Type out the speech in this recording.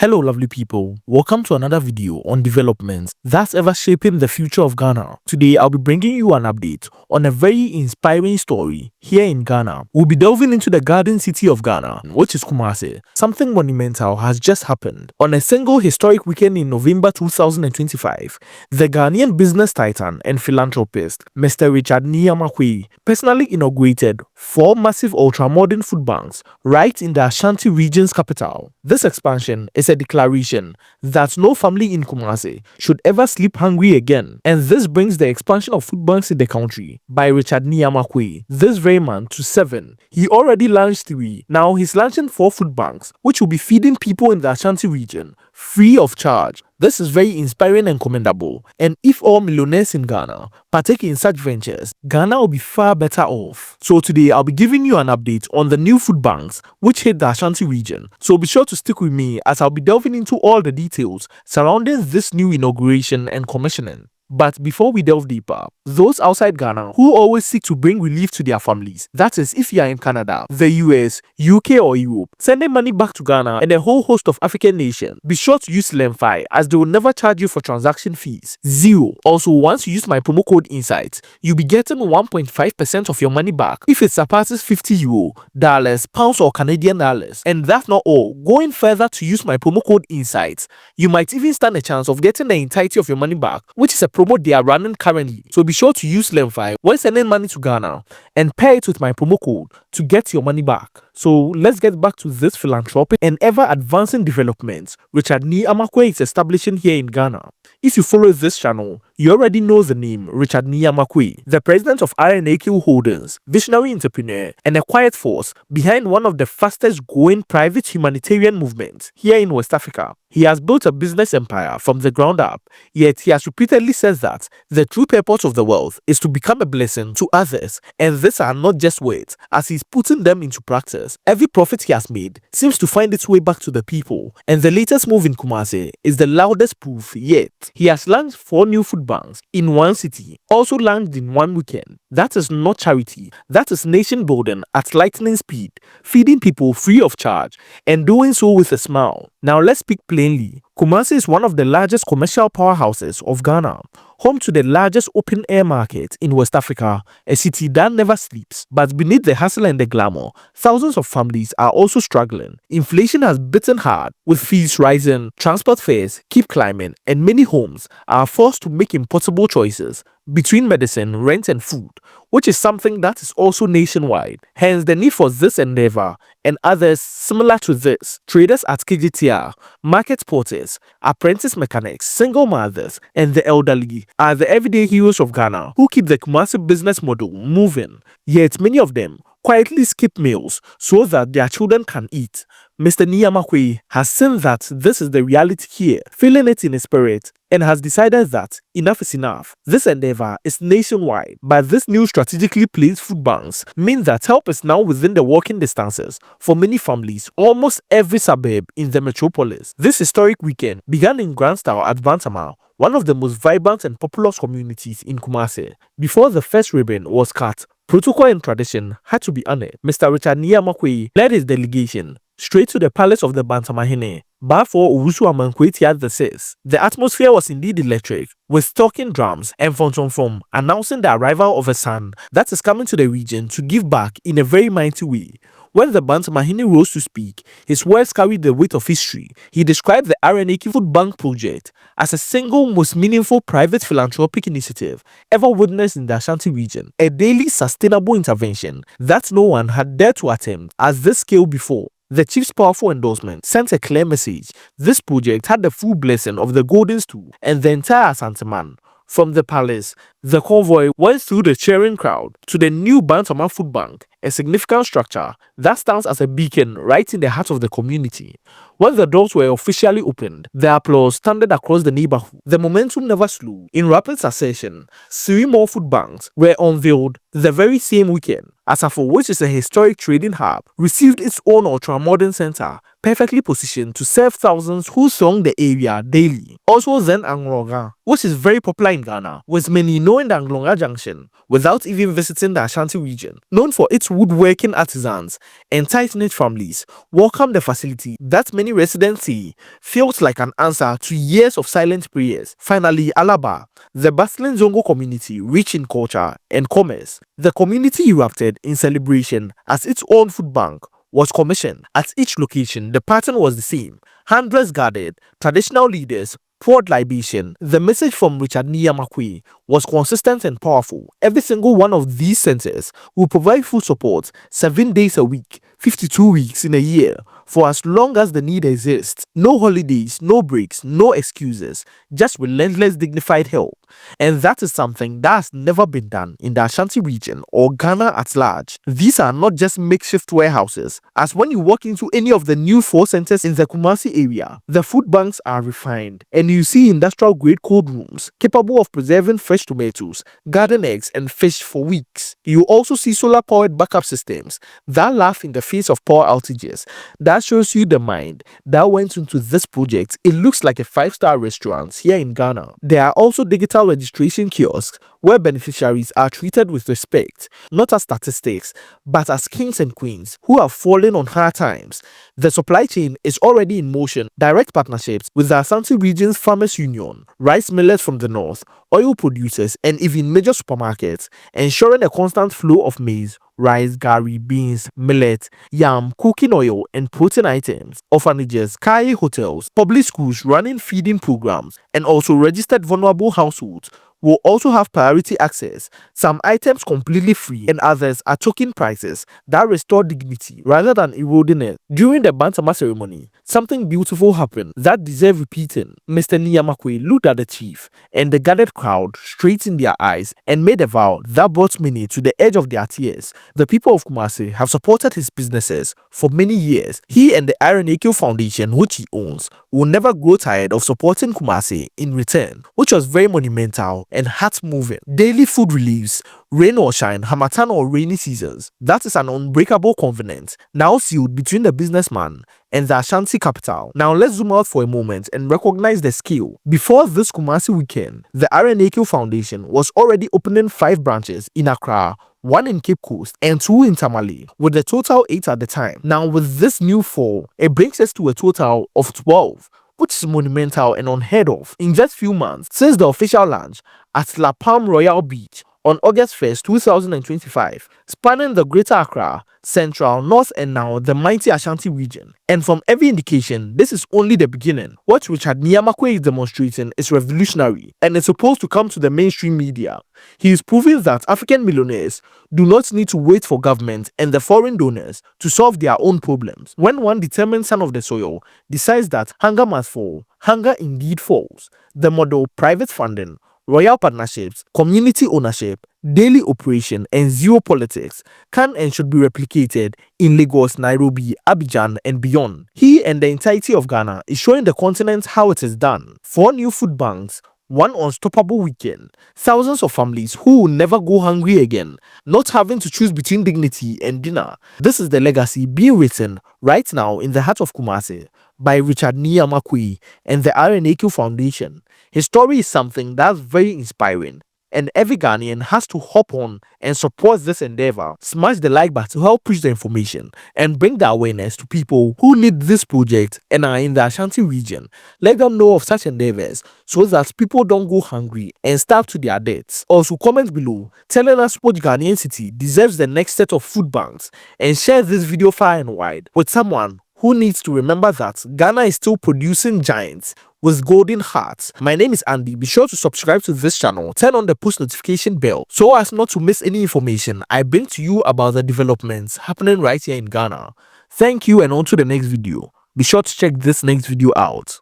Hello lovely people, welcome to another video on developments that's ever shaping the future of Ghana. Today I'll be bringing you an update on a very inspiring story here in Ghana. We'll be delving into the garden city of Ghana, which is Kumasi. Something monumental has just happened. On a single historic weekend in November 2025, the Ghanaian business titan and philanthropist Mr. Richard Niyamakwe personally inaugurated 4 massive ultra-modern food banks right in the Ashanti region's capital. This expansion is a declaration that no family in Kumasi should ever sleep hungry again, and this brings the expansion of food banks in the country by Richard Niyamakwe this very month to 7. He already launched 3. Now he's launching 4 food banks which will be feeding people in the Ashanti region free of charge. This is very inspiring and commendable, and if all millionaires in Ghana partake in such ventures, Ghana will be far better off. So today I'll be giving you an update on the new food banks which hit the Ashanti region. So be sure to stick with me as I'll be delving into all the details surrounding this new inauguration and commissioning. But before we delve deeper, those outside Ghana who always seek to bring relief to their families, that is if you are in Canada, the US, UK or Europe, sending money back to Ghana and a whole host of African nations, be sure to use Philanthropy as they will never charge you for transaction fees. 0. Also, once you use my promo code INSIGHTS, you'll be getting 1.5% of your money back if it surpasses €50, dollars, pounds or Canadian dollars. And that's not all. Going further to use my promo code INSIGHTS, you might even stand a chance of getting the entirety of your money back, which is a promo they are running currently. So be sure to use Philanthropy when sending money to Ghana and pair it with my promo code to get your money back. So let's get back to this philanthropic and ever advancing developments Richard Niyamakwe is establishing here in Ghana. If you follow this channel, you already know the name Richard Niyamakwe, the president of RNAQ Holdings, visionary entrepreneur, and a quiet force behind one of the fastest growing private humanitarian movements here in West Africa. He has built a business empire from the ground up, yet he has repeatedly said that the true purpose of the wealth is to become a blessing to others, and these are not just words, as he's putting them into practice. Every profit he has made seems to find its way back to the people, and the latest move in Kumasi is the loudest proof yet. He has launched 4 new food banks in one city, also launched in one weekend. That is not charity, that is nation building at lightning speed, feeding people free of charge, and doing so with a smile. Now let's speak plainly. Kumasi is one of the largest commercial powerhouses of Ghana, home to the largest open-air market in West Africa, a city that never sleeps. But beneath the hustle and the glamour, thousands of families are also struggling. Inflation has bitten hard, with fees rising, transport fares keep climbing, and many homes are forced to make impossible choices between medicine, rent and food, which is something that is also nationwide. Hence the need for this endeavor and others similar to this. Traders at KGTR, market porters, apprentice mechanics, single mothers, and the elderly are the everyday heroes of Ghana who keep the Kumasi business model moving. Yet many of them quietly skip meals so that their children can eat. Mr. Niyamakwe has seen that this is the reality here, feeling it in his spirit, and has decided that enough is enough. This endeavor is nationwide, but this new strategically placed food banks mean that help is now within the walking distances for many families, almost every suburb in the metropolis. This historic weekend began in grand style at Bantama, one of the most vibrant and populous communities in Kumasi. Before the first ribbon was cut, protocol and tradition had to be honored. Mr. Richard Niyamakwe led his delegation straight to the palace of the Bantamahene, Bafo Owusu Amankweti the says. The atmosphere was indeed electric, with talking drums and from announcing the arrival of a son that is coming to the region to give back in a very mighty way. When the Bantamahene rose to speak, his words carried the weight of history. He described the RNAQ Food Bank project as a single most meaningful private philanthropic initiative ever witnessed in the Ashanti region, a daily sustainable intervention that no one had dared to attempt at this scale before. The chief's powerful endorsement sent a clear message. This project had the full blessing of the Golden Stool and the entire Asanteman. From the palace, the convoy went through the cheering crowd to the new Bantama Food Bank, a significant structure that stands as a beacon right in the heart of the community. When the doors were officially opened, the applause thundered across the neighborhood. The momentum never slowed. In rapid succession, 3 more food banks were unveiled the very same weekend. Asafo, which is a historic trading hub, received its own ultra-modern center, perfectly positioned to serve thousands who throng the area daily. Also then Angroga, which is very popular in Ghana, with many knowing the Anglonga Junction without even visiting the Ashanti region, known for its woodworking artisans and tight-knit families, welcomed the facility that many residents say feels like an answer to years of silent prayers. Finally, Alaba, the bustling Zongo community rich in culture and commerce. The community erupted in celebration as its own food bank was commissioned. At each location, the pattern was the same. Handlers guarded, traditional leaders poured libation. The message from Richard Niyamakwe was consistent and powerful. Every single one of these centers will provide food support 7 days a week, 52 weeks in a year, for as long as the need exists. No holidays, no breaks, no excuses, just relentless dignified help. And that is something that has never been done in the Ashanti region or Ghana at large. These are not just makeshift warehouses, as when you walk into any of the new 4 centers in the Kumasi area, the food banks are refined and you see industrial grade cold rooms capable of preserving fresh tomatoes, garden eggs and fish for weeks. You also see solar powered backup systems that laugh in the face of power outages. That shows you the mind that went into this project. It looks like a 5-star restaurant here in Ghana. There are also digital registration kiosks where beneficiaries are treated with respect, not as statistics, but as kings and queens who have fallen on hard times. The supply chain is already in motion. Direct partnerships with the Ashanti Region's Farmers Union, rice millers from the north, oil producers, and even major supermarkets, ensuring a constant flow of maize, rice, gari, beans, millet, yam, cooking oil, and protein items. Orphanages, Kai hotels, public schools running feeding programs, and also registered vulnerable households will also have priority access, some items completely free and others at token prices that restore dignity rather than eroding it. During the Bantama ceremony, something beautiful happened that deserved repeating. Mr. Niyamakwe looked at the chief and the gathered crowd straight in their eyes and made a vow that brought many to the edge of their tears. The people of Kumasi have supported his businesses for many years. He and the Iron Eagle Foundation, which he owns, will never grow tired of supporting Kumasi in return, which was very monumental and heart-moving. Daily food reliefs, rain or shine, harmattan or rainy seasons. That is an unbreakable covenant now sealed between the businessman and the Ashanti capital. Now let's zoom out for a moment and recognize the scale. Before this Kumasi weekend, the RNAQ Foundation was already opening 5 branches in Accra, 1 in Cape Coast, and 2 in Tamale, with a total 8 at the time. Now with this new 4, it brings us to a total of 12, which is monumental and unheard of in just few months since the official launch at La Palm Royal Beach on August 1st, 2025, spanning the Greater Accra, Central, North and now the mighty Ashanti region. And from every indication, this is only the beginning. What Richard Niyamakwe is demonstrating is revolutionary and is supposed to come to the mainstream media. He is proving that African millionaires do not need to wait for government and the foreign donors to solve their own problems. When one determined son of the soil decides that hunger must fall, hunger indeed falls. The model private funding, royal partnerships, community ownership, daily operation, and zero politics can and should be replicated in Lagos, Nairobi, Abidjan, and beyond. He and the entirety of Ghana is showing the continent how it is done. 4 new food banks, 1 unstoppable weekend, thousands of families who will never go hungry again, not having to choose between dignity and dinner. This is the legacy being written right now in the heart of Kumasi by Richard Niyamakwe and the RNAQ Foundation. His story is something that's very inspiring, and every Ghanaian has to hop on and support this endeavor. Smash the like button to help push the information and bring the awareness to people who need this project and are in the Ashanti region. Let them know of such endeavors so that people don't go hungry and starve to their deaths. Also, comment below telling us what Ghanaian city deserves the next set of food banks, and share this video far and wide with someone who needs to remember that Ghana is still producing giants with golden hearts. My name is Andy. Be sure to subscribe to this channel, turn on the post notification bell so as not to miss any information I bring to you about the developments happening right here in Ghana. Thank you, and on to the next video. Be sure to check this next video out.